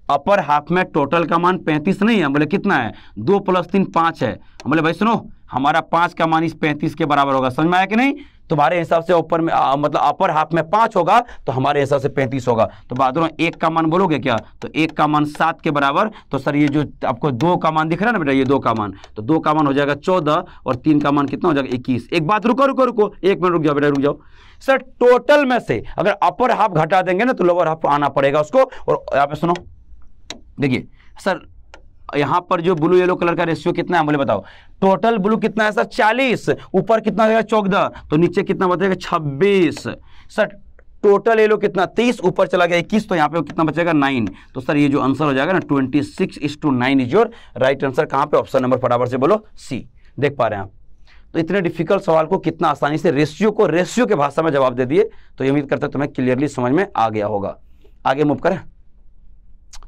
अपर हाफ में टोटल का मान 35 नहीं है, बोले कितना है 2 + 3 5 है। हम बोले भाई सुनो, हमारा 5 का मान इस 35 के बराबर होगा, समझ में आया कि नहीं। तुम्हारे हिसाब से ऊपर में मतलब अपर हाफ में 5 होगा तो हमारे हिसाब से 35 होगा। तो बहादुरों 1 का मान बोलोगे क्या, तो 1 का मान 7 के बराबर, तो सर ये जो आपको 2 का मान दिख रहा है ना बेटा, ये 2 का मान, तो 2 का मान हो जाएगा 14 और 3 का मान कितना हो जाएगा 21। एक बात रुको 1 मिनट रुक जाओ बेटा, रुक जाओ सर, टोटल में से अगर अपर हाफ घटा देंगे ना तो लोअर हाफ आना पड़ेगा उसको। और यहाँ पे सुनो देखिए सर, यहां पर जो ब्लू येलो कलर का रेशियो कितना है बोले बताओ, टोटल ब्लू कितना है सर 40, ऊपर कितना रहेगा 14, तो नीचे कितना बताएगा 26। सर टोटल ले लो कितना 23, ऊपर चला गया 21, तो यहाँ पे कितना बचेगा 9। तो सर ये जो आंसर हो जाएगा ना 26:9 इज योर राइट आंसर। कहाँ पे? ऑप्शन नंबर, फटाफट से बोलो सी। देख पा रहे हैं आप? तो इतने डिफिकल्ट सवाल को कितना आसानी से रेशियो के भाषा में जवाब दे दिए। तो ये उम्मीद करते हैं तुम्हें क्लियरली समझ में आ गया होगा। आगे मूव करें,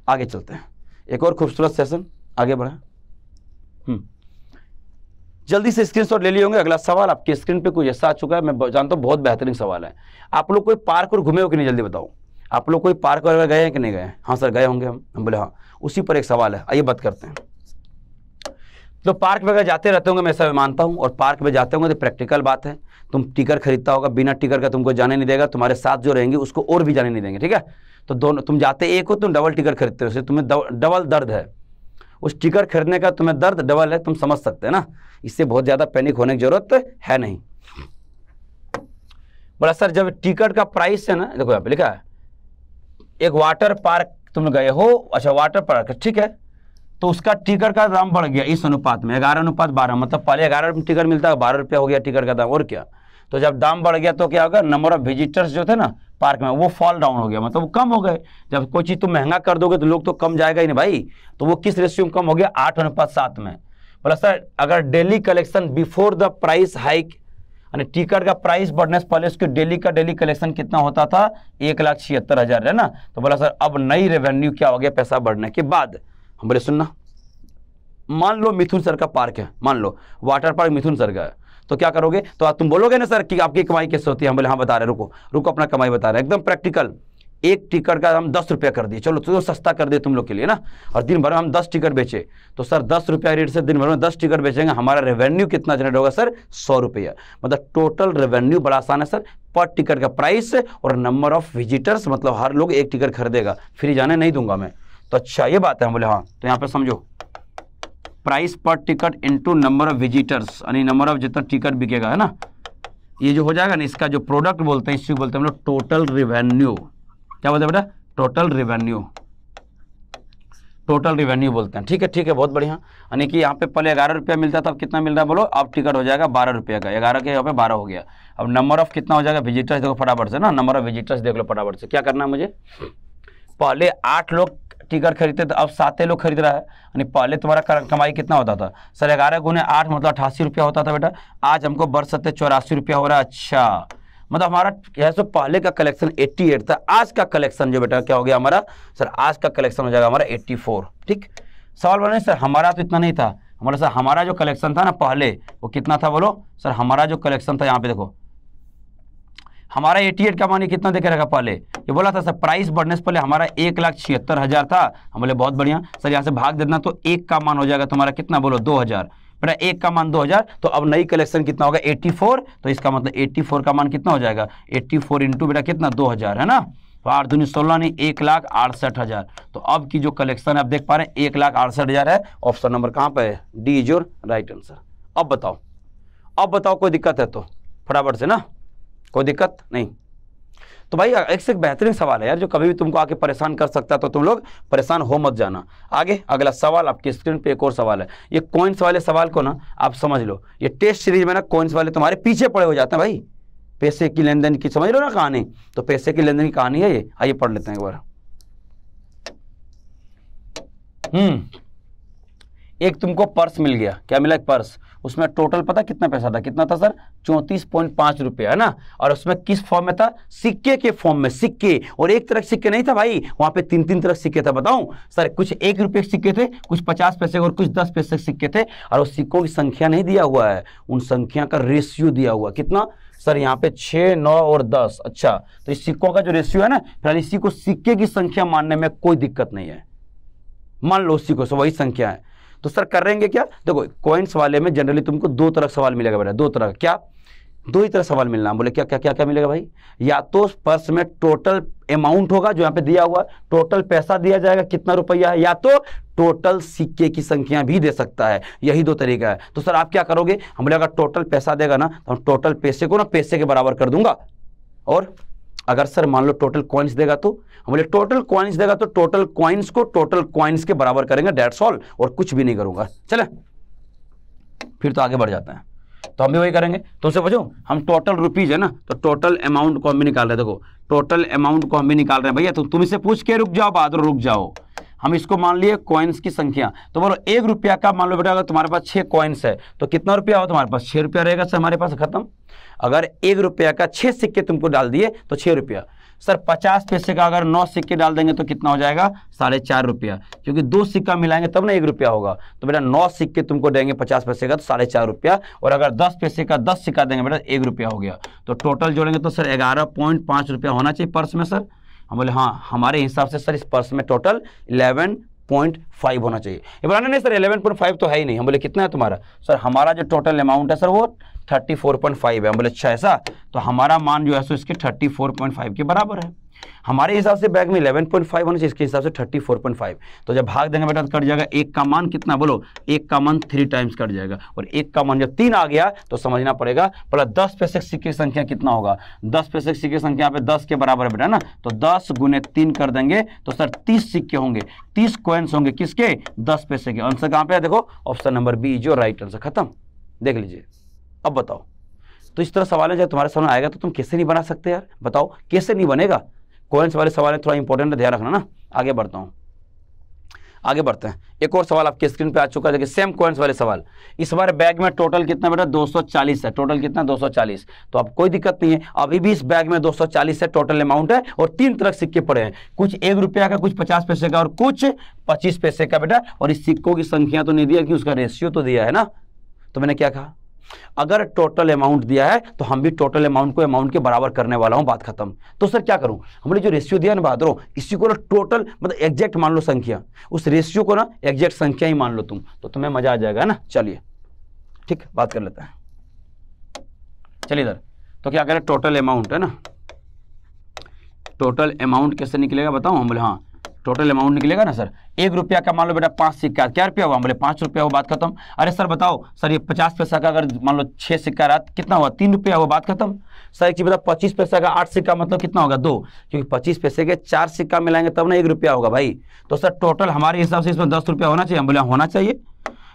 आगे चलते हैं, एक और खूबसूरत सेशन आगे बढ़े। जल्दी से स्क्रीनशॉट ले लिए होंगे। अगला सवाल आपके स्क्रीन पे कुछ ऐसा आ चुका है, मैं जानता हूँ बहुत बेहतरीन सवाल है। आप लोग कोई पार्क और घूमे हो कि नहीं, जल्दी बताओ। आप लोग कोई पार्क वगैरह गए हैं कि नहीं गए? हाँ सर गए होंगे। हम बोले हाँ। उसी पर एक सवाल है, आइए बात करते हैं। तो पार्क वगैरह जाते रहते होंगे, मैं ऐसा मानता हूँ, और पार्क में जाते होंगे तो प्रैक्टिकल बात है, तुम टिकट खरीदता होगा, बिना टिकट का तुमको जाने नहीं देगा, तुम्हारे साथ जो रहेंगे उसको और भी जाने नहीं देंगे, ठीक है। तो दोनों, तुम जाते एक हो, तुम डबल टिकट खरीदते हो, तुम्हें डबल दर्द है। उस टिकट खरीदने का तुम्हें दर्द डबल है, तुम समझ सकते हैं ना। इससे बहुत ज़्यादा पैनिक होने की जरूरत है नहीं। बोला सर जब टिकट का प्राइस है ना, देखो यहाँ पे लिखा है एक वाटर पार्क तुम गए हो, अच्छा वाटर पार्क ठीक है, तो उसका टिकट का दाम बढ़ गया इस अनुपात में 11:12, मतलब पहले 11 रुपये टिकट मिलता है, 12 रुपया हो गया टिकट का दाम, और क्या। तो जब दाम बढ़ गया तो क्या होगा, नंबर ऑफ विजिटर्स जो थे ना पार्क में वो फॉल डाउन हो गया, मतलब वो कम हो गए। जब कोई चीज़ तुम महंगा कर दोगे तो लोग तो कम जाएगा ही नहीं भाई। तो वो किस रेशियो में कम हो गया, 8:7 में। बोला सर अगर daily collection before the price hike, यानी टिकट का प्राइस बढ़ने से पहले उसके डेली कलेक्शन कितना होता था, 1,76,000 है ना। तो बोला सर अब नई रेवेन्यू क्या हो गया पैसा बढ़ने के बाद। हम बोले सुनना, मान लो मिथुन सर का पार्क है, मान लो वाटर पार्क मिथुन सर का है, तो क्या करोगे? तो तुम बोलोगे ना सर कि आपकी कमाई कैसे होती है। हम बोले हाँ बता रहे, रुको अपना कमाई बता रहे, एकदम प्रैक्टिकल। एक टिकट का हम 10 रुपया कर दिए, चलो तो सस्ता कर दिए तुम लोग के लिए ना, और दिन भर में हम 10 टिकट बेचे, तो सर 10 रुपया रेट से दिन भर में 10 टिकट बेचेंगे, हमारा रेवेन्यू कितना जनरेट होगा सर, 100 रुपया। मतलब टोटल रेवेन्यू बड़ा आसान है सर, पर टिकट का प्राइस और नंबर ऑफ विजिटर्स, मतलब हर लोग एक टिकट खरीदेगा, फ्री जाने नहीं दूंगा मैं। तो अच्छा ये बात है। हम बोले हाँ, तो यहाँ पे समझो प्राइस पर ticket into number of visitors, यानी नंबर ऑफ जितना टिकट बिकेगा है ना, ये जो हो जाएगा ना, इसका जो प्रोडक्ट बोलते हैं, इसी बोलते हैं हम लोग टोटल रेवेन्यू। क्या बोलते हैं बेटा? टोटल रेवेन्यू, टोटल रेवेन्यू बोलते हैं। ठीक है बहुत बढ़िया। यानी कि यहाँ पे पहले 11 रुपया मिलता था, अब कितना मिल रहा है बोलो, अब टिकट हो जाएगा 12 रुपये का, 11 के यहाँ पे 12 हो गया। अब नंबर ऑफ कितना हो जाएगा, विजिटर्स देखो फटाफट से ना, नंबर ऑफ विजिटर्स देख लो फटाफट से। क्या करना है मुझे, पहले 8 लोग टिकट खरीदते थे, अब 7 लोग खरीद रहा है, यानी पहले तुम्हारा कमाई कितना होता था सर, 11 गुने 8 मतलब 88 रुपया होता था बेटा, आज हमको बढ़ सकते 84 रुपया हो रहा है। अच्छा मतलब हमारा ऐसे पहले का कलेक्शन 88 था, आज का कलेक्शन जो बेटा क्या हो गया हमारा सर, आज का कलेक्शन हो जाएगा हमारा 84। ठीक, सवाल बोले सर हमारा तो इतना नहीं था, हमारा सर हमारा जो कलेक्शन था ना पहले वो कितना था बोलो सर, हमारा जो कलेक्शन था यहाँ पे देखो, हमारा 88 का मानी कितना देखे रखा पहले, ये बोला था सर प्राइस बढ़ने से पहले हमारा 1,76,000 था। हम बोले बहुत बढ़िया सर, यहाँ से भाग देना तो 1 का मान हो जाएगा तुम्हारा कितना बोलो 2,000, बेटा 1 का मान 2,000, तो अब नई कलेक्शन कितना होगा 84, तो इसका मतलब 84 का मान कितना हो जाएगा 84 इंटू बेटा कितना 2,000 है ना, तो 8 दूनी 16 नहीं 1,68,000। तो अब की जो कलेक्शन है आप देख पा रहे हैं 1,68,000 है। ऑप्शन नंबर कहाँ पे है, D is your right answer. अब बताओ कोई दिक्कत है तो फटाफट से ना, कोई दिक्कत नहीं। तो भाई एक से एक बेहतरीन सवाल है यार, जो कभी भी तुमको आके परेशान कर सकता है, तो तुम लोग परेशान हो मत जाना। आगे अगला सवाल आपकी स्क्रीन पे एक और सवाल है, ये कॉइन्स वाले सवाल को ना आप समझ लो, ये टेस्ट सीरीज में ना कॉइन्स वाले तुम्हारे पीछे पड़े हो जाते हैं भाई, पैसे की लेन देन की समझ लो ना कहानी, तो पैसे की लेन देन की कहानी है ये, आइए पढ़ लेते हैं एक बार। एक तुमको पर्स मिल गया, क्या मिला, एक पर्स, उसमें टोटल पता कितना पैसा था, कितना था सर 34.5 रुपया है ना, और उसमें किस फॉर्म में था, सिक्के के फॉर्म में, सिक्के, और एक तरह सिक्के नहीं था भाई, वहां पे 3 तरह सिक्के था। बताऊं सर, कुछ 1 रुपये के सिक्के थे, कुछ 50 पैसे और कुछ 10 पैसे के सिक्के थे, और उस सिक्कों की संख्या नहीं दिया हुआ है, उन संख्या का रेशियो दिया हुआ, कितना सर यहाँ पे 6, 9 और 10। अच्छा तो इस सिक्कों का जो रेशियो है ना, फिलहाल इसी को सिक्के की संख्या मानने में कोई दिक्कत नहीं है, मान लो उसी को वही संख्या है। तो सर करेंगे क्या, देखो कॉइन्स वाले में जनरली तुमको 2 तरह सवाल मिलेगा बेटा, 2 तरह, क्या 2 ही तरह सवाल मिलना। बोले क्या क्या क्या क्या मिलेगा भाई, या तो पर्स में टोटल अमाउंट होगा जो यहाँ पे दिया हुआ, टोटल पैसा दिया जाएगा कितना रुपया है, या तो टोटल सिक्के की संख्या भी दे सकता है, यही 2 तरीका है। तो सर आप क्या करोगे, हम बोले अगर टोटल पैसा देगा ना तो हम टोटल पैसे को ना पैसे के बराबर कर दूंगा, और अगर सर मान लो टोटल कॉइन्स देगा तो हम बोले टोटल कॉइन्स देगा तो टोटल कॉइन्स को टोटल कॉइन्स के बराबर करेंगे, दैट्स ऑल, और कुछ भी नहीं करूंगा। चले फिर तो आगे बढ़ जाते हैं, तो हम भी वही करेंगे। तो उससे पूछो हम टोटल रुपीज है ना, तो टोटल अमाउंट को हम भी निकाल रहे हैं, देखो टोटल अमाउंट को हम भी निकाल रहे हैं भैया। तो तुम इसे पूछ के रुक जाओ, बहादुर रुक जाओ। हम इसको मान लिए कॉइन्स की संख्या। तो बोलो 1 रुपया का मान लो बेटा, अगर तुम्हारे पास 6 कॉइन्स है तो कितना रुपया हो तुम्हारे पास? 6 रुपया रहेगा सर हमारे पास, खत्म। अगर 1 रुपया का 6 सिक्के तुमको डाल दिए तो 6 रुपया। सर 50 पैसे का अगर 9 सिक्के डाल देंगे तो कितना हो जाएगा? 4.5 रुपया, क्योंकि 2 सिक्का मिलाएंगे तब ना 1 रुपया होगा। तो बेटा 9 सिक्के तुमको देंगे 50 पैसे का तो 4.5 रुपया, और अगर 10 पैसे का 10 सिक्का देंगे बेटा 1 रुपया हो गया। तो टोटल जोड़ेंगे तो सर 11.5 रुपया होना चाहिए पर्स में सर। हम बोले हाँ, हमारे हिसाब से सर इस पर्स में टोटल 11.5 होना चाहिए। ये बोला नहीं सर 11.5 तो है ही नहीं। हम बोले कितना है तुम्हारा? सर हमारा जो टोटल अमाउंट है सर वो 34.5 है। हम बोले अच्छा ऐसा, तो हमारा मान जो है सो इसके 34.5 के बराबर है। हमारे हिसाब से बैग में 11.5 होना चाहिए, इसके हिसाब से 34.5। तो जब भाग देंगे बेटा तो कट जाएगा। 1 का मान कितना बोलो? 1 का मान 3 टाइम्स कट जाएगा, और 1 का मान जब 3 आ गया तो समझना पड़ेगा बोला 10 पैसे सिक्के की संख्या कितना होगा? 10 पैसे सिक्के की संख्या पे 10 के बराबर है बेटा ना, तो 10 गुने 3 कर देंगे तो सर 30 सिक्के होंगे, 30 कॉइन्स होंगे। किसके? 10 पैसे के। आंसर कहाँ पे है? देखो ऑप्शन नंबर बी जो राइट आंसर। खत्म, देख लीजिए। अब बताओ, तो इस तरह सवाल है जब तुम्हारे सामने आएगा तो तुम कैसे नहीं बना सकते यार? बताओ कैसे नहीं बनेगा? कॉइन्स वाले सवाल है, थोड़ा इंपॉर्टेंट है, ध्यान रखना ना। आगे बढ़ता हूँ, आगे बढ़ते हैं। एक और सवाल आपके स्क्रीन पे आ चुका है, सेम कॉइन्स वाले सवाल। इस बार बैग में टोटल कितना बेटा? 240 है। टोटल कितना? 240। तो अब कोई दिक्कत नहीं है, अभी भी इस बैग में 240 है टोटल अमाउंट है, और 3 तरह सिक्के पड़े हैं, कुछ 1 रुपया का, कुछ 50 पैसे का, और कुछ 25 पैसे का बेटा। और इस सिक्कों की संख्या तो नहीं दिया कि उसका रेशियो तो दिया है ना। तो मैंने क्या कहा? अगर टोटल अमाउंट दिया है तो हम भी टोटल अमाउंट को अमाउंट के बराबर करने वाला हूं, बात खत्म। तो सर क्या करूं? हमने जो रेशियो दिया ना बहादुरों, इसी को ना टोटल मतलब एग्जैक्ट मान लो संख्या, उस रेशियो को ना एग्जैक्ट संख्या ही मान लो तुम, तो तुम्हें मजा आ जाएगा ना। चलिए ठीक, बात कर लेते हैं। चलिए इधर, तो क्या करें? टोटल अमाउंट है ना, टोटल अमाउंट कैसे निकलेगा बताओ? हम बोले हाँ टोटल अमाउंट निकलेगा ना सर। 1 रुपया का मान लो बेटा 5 सिक्का, क्या रुपया हुआ? हम बोले 5 रुपया हुआ, बात खत्म। अरे सर बताओ सर ये 50 पैसा का अगर मान लो 6 सिक्का रहा कितना हुआ? 3 रुपया हुआ, बात खत्म। सर एक चीज बता, 25 पैसा का 8 सिक्का मतलब कितना होगा? 2, क्योंकि 25 पैसे के 4 सिक्का मिलाएंगे तब ना 1 रुपया होगा भाई। तो सर टोटल हमारे हिसाब से इसमें 10 रुपया होना चाहिए। हम बोले होना चाहिए।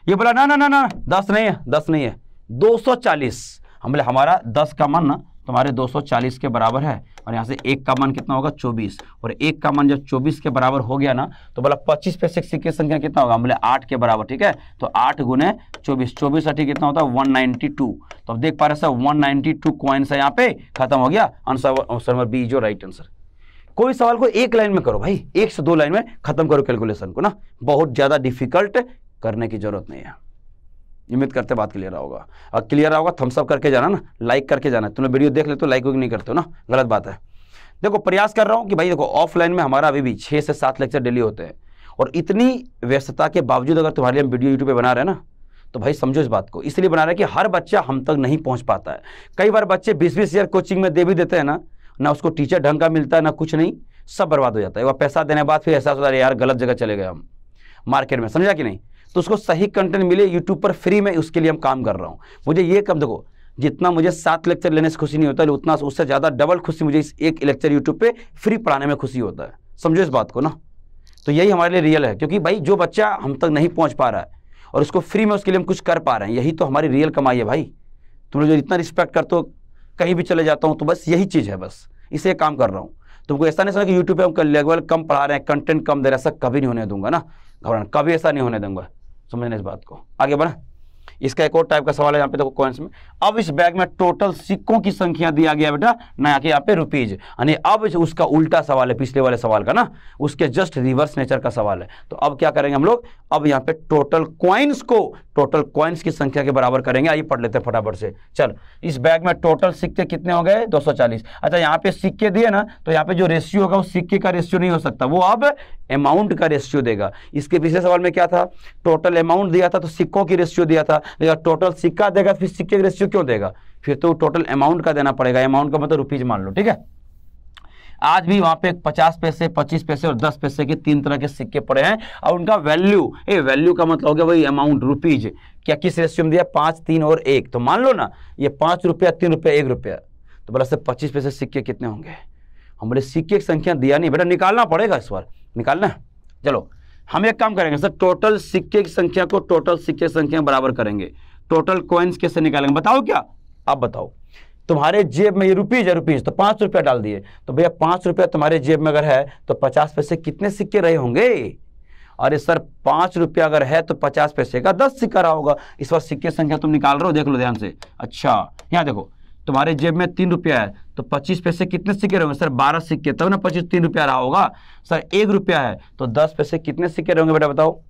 ये बोला ना ना ना ना 10 नहीं है, 10 नहीं है, 240। हम बोले हमारा 10 का मान ना तुम्हारे 240 के बराबर है, और यहाँ से 1 का मान कितना होगा? 24, और 1 का मान जब 24 के बराबर हो गया ना तो बोला 25 पैसे सिक्के की संख्या कितना होगा? बोले 8 के बराबर, ठीक है। तो 8 गुने 24, 24 ठीक कितना होता है? 192। तो अब देख पा रहे सर 192 कॉइन्स है यहाँ पे। खत्म हो गया, आंसर नंबर बी जो राइट आंसर। कोई सवाल को एक लाइन में करो भाई, 1 से 2 लाइन में खत्म करो कैलकुलेशन को ना, बहुत ज्यादा डिफिकल्ट करने की जरूरत नहीं है। उम्मीद करते बात क्लियर होगा, और क्लियर होगा थम्स अप करके जाना ना, लाइक करके जाना। तुम वीडियो देख लेते हो लाइक नहीं करते हो ना, गलत बात है। देखो प्रयास कर रहा हूं कि भाई देखो ऑफलाइन में हमारा अभी भी 6 से 7 लेक्चर डेली होते हैं, और इतनी व्यस्तता के बावजूद अगर तुम्हारे लिए हम वीडियो यूट्यूब पे बना रहे हैं ना, तो भाई समझो इस बात को, इसलिए बना रहे हैं कि हर बच्चा हम तक नहीं पहुंच पाता है। कई बार बच्चे 20-20 हज़ार कोचिंग में दे भी देते हैं ना उसको टीचर ढंग का मिलता है ना कुछ नहीं, सब बर्बाद हो जाता है। वह पैसा देने के बाद फिर एहसास होता है यार गलत जगह चले गए हम मार्केट में, समझा कि नहीं। तो उसको सही कंटेंट मिले यूट्यूब पर फ्री में, उसके लिए हम काम कर रहा हूँ। मुझे ये कम देखो, जितना मुझे 7 लेक्चर लेने से खुशी नहीं होता, उतना उससे ज़्यादा डबल खुशी मुझे इस एक लेक्चर यूट्यूब पे फ्री पढ़ाने में खुशी होता है। समझो इस बात को ना। तो यही हमारे लिए रियल है, क्योंकि भाई जो बच्चा हम तक नहीं पहुँच पा रहा है और उसको फ्री में उसके लिए हम कुछ कर पा रहे हैं, यही तो हमारी रियल कमाई है भाई। तुम लोग जो इतना रिस्पेक्ट करते हो, कहीं भी चले जाता हूँ तो बस यही चीज़ है, बस इसे काम कर रहा हूँ। तुमको ऐसा नहीं समझ कि यूट्यूब पे हम लेवल कम पढ़ा रहे हैं, कंटेंट कम दे रहे हैं, ऐसा कभी नहीं होने दूंगा ना, घबराना कभी ऐसा नहीं होने दूंगा। समझने इस बात को, आगे बढ़े। इसका एक और टाइप का सवाल है यहाँ पे देखो कॉइन्स में। अब इस बैग में टोटल सिक्कों की संख्या दिया गया बेटा, ना कि यहाँ पे रुपीज, यानी अब उसका उल्टा सवाल है पिछले वाले सवाल का ना, उसके जस्ट रिवर्स नेचर का सवाल है। तो अब क्या करेंगे हम लोग, अब यहाँ पे टोटल कॉइन्स को टोटल कॉइन्स की संख्या के बराबर करेंगे। आइए पढ़ लेते हैं फटाफट से। चल इस बैग में टोटल सिक्के कितने हो गए? 240। अच्छा यहाँ पे सिक्के दिए ना, तो यहाँ पे जो रेशियो होगा वो सिक्के का रेशियो नहीं हो सकता, वो अब अमाउंट का रेशियो देगा। इसके पिछले सवाल में क्या था? टोटल अमाउंट दिया था तो सिक्कों की रेशियो दिया था, लेकिन टोटल सिक्का देगा फिर सिक्के का रेशियो क्यों देगा? फिर तो टोटल अमाउंट का देना पड़ेगा। अमाउंट का मतलब रुपीज मान लो, ठीक है। आज भी वहां पे 50 पैसे, 25 पैसे और 10 पैसे के 3 तरह के सिक्के पड़े हैं, और उनका वैल्यू, वैल्यू का मतलब हो गया वही अमाउंट रुपीज। क्या किस रेशियो में दिया? 5, 3 और 1। तो मान लो ना ये 5 रुपया, 3 रुपया, 1 रुपया, तो बोला सर 25 पैसे सिक्के कितने होंगे? हम बोले सिक्के की संख्या दिया नहीं बेटा, निकालना पड़ेगा, इस बार निकालना है। चलो हम एक काम करेंगे सर, टोटल सिक्के की संख्या को टोटल सिक्के की संख्या बराबर करेंगे। टोटल कॉइन्स कैसे निकालेंगे बताओ? क्या आप बताओ। तुम्हारे जेब में ये रुपीज है, रुपीज तो 5 रुपया डाल दिए, तो भैया 5 रुपया तुम्हारे जेब में अगर है तो 50 पैसे कितने सिक्के रहे होंगे? अरे सर 5 रुपया अगर है तो 50 पैसे का 10 सिक्का रहा होगा। इस बार सिक्के संख्या तुम निकाल रहे हो, देख लो ध्यान से। अच्छा यहाँ देखो, तुम्हारे जेब में 3 रुपया है तो 25 पैसे कितने सिक्के रहेंगे? सर 12 सिक्के, तब ना 25 3 रुपया रहा होगा। सर 1 रुपया है तो 10 पैसे कितने सिक्के रहेंगे बेटा बताओ?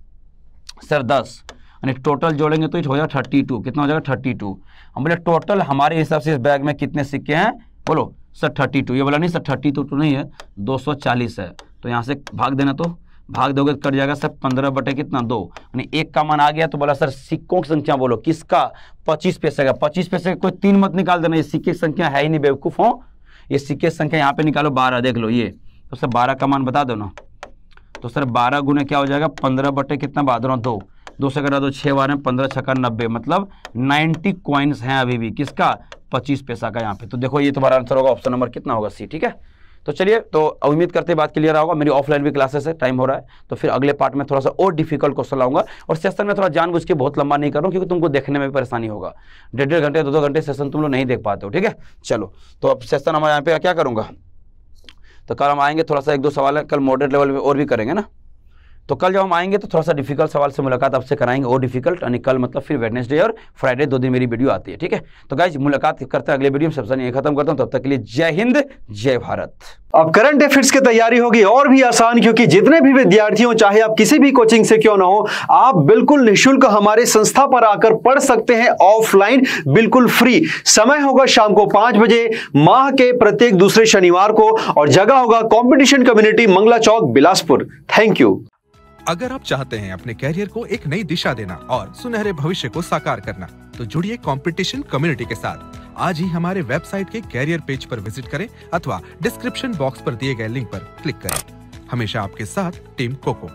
सर 10, यानी टोटल जोड़ेंगे तो हो जाएगा 32। कितना हो जाएगा? 32। हम बोले टोटल हमारे हिसाब से इस बैग में कितने सिक्के हैं? बोलो सर 32। ये बोला नहीं सर 32 तो नहीं है, 240 है। तो यहाँ से भाग देना, तो भाग दोगे तो कट जाएगा सर 15 बटे कितना 2, यानी 1 का मान आ गया। तो बोला सर सिक्कों की संख्या बोलो, किसका? 25 पैसे का। 25 पैसे का कोई 3 मत निकाल देना, ये सिक्के की संख्या है ही नहीं बेवकूफ हो। ये सिक्के की संख्या यहाँ पे निकालो 12, देख लो ये, तो सर 12 का मान बता दो ना। तो सर 12 गुने क्या हो जाएगा? 15 बटे कितना बहादुर 2, 2 से करा दो 6 बार 15 छक्का 90, मतलब 90 कॉइन्स हैं अभी भी। किसका? 25 पैसा का यहाँ पे। तो देखो ये तुम्हारा आंसर होगा ऑप्शन नंबर कितना होगा? सी। ठीक है, तो चलिए, तो उम्मीद करते बात क्लियर होगा। मेरी ऑफलाइन भी क्लासेस है, टाइम हो रहा है, तो फिर अगले पार्ट में थोड़ा सा और डिफिकल्ट क्वेश्चन लाऊंगा। और सेशन में थोड़ा जानबूझ के बहुत लंबा नहीं कर रहा हूँ, क्योंकि तुमको देखने में भी परेशानी होगा। 1.5 घंटे 2 घंटे सेशन तुम लोग नहीं देख पाते हो। ठीक है, चलो, तो अब सेशन हमारे यहाँ पे क्या करूँगा, तो कल हम आएंगे, थोड़ा सा 1-2 सवाल है, कल मॉडरेट लेवल में और भी करेंगे ना। तो कल जब हम आएंगे तो थोड़ा सा डिफिकल्ट सवाल से मुलाकात आपसे कराएंगे, और डिफिकल्ट, यानी कल मतलब फिर वेडनेसडे और फ्राइडे 2 दिन मेरी वीडियो आती है। ठीक है, तो गाइज मुलाकात करते हैं अगले वीडियो में। सबसे नहीं खत्म करता हूं, तब तक के लिए जय हिंद जय भारत।
अब करंट अफेयर्स की तैयारी होगी और भी आसान, क्योंकि जितने भी विद्यार्थी हो, चाहे आप किसी भी कोचिंग से क्यों ना हो, आप बिल्कुल निःशुल्क हमारे संस्था पर आकर पढ़ सकते हैं ऑफलाइन, बिल्कुल फ्री। समय होगा शाम को 5 बजे, माह के प्रत्येक दूसरे शनिवार को, और जगह होगा competition community, Mangala Chowk, Bilaspur. Thank you.
अगर आप चाहते हैं अपने कैरियर को एक नई दिशा देना और सुनहरे भविष्य को साकार करना, तो जुड़िए कंपटीशन कम्युनिटी के साथ। आज ही हमारे वेबसाइट के कैरियर पेज पर विजिट करें अथवा डिस्क्रिप्शन बॉक्स पर दिए गए लिंक पर क्लिक करें। हमेशा आपके साथ टीम कोको।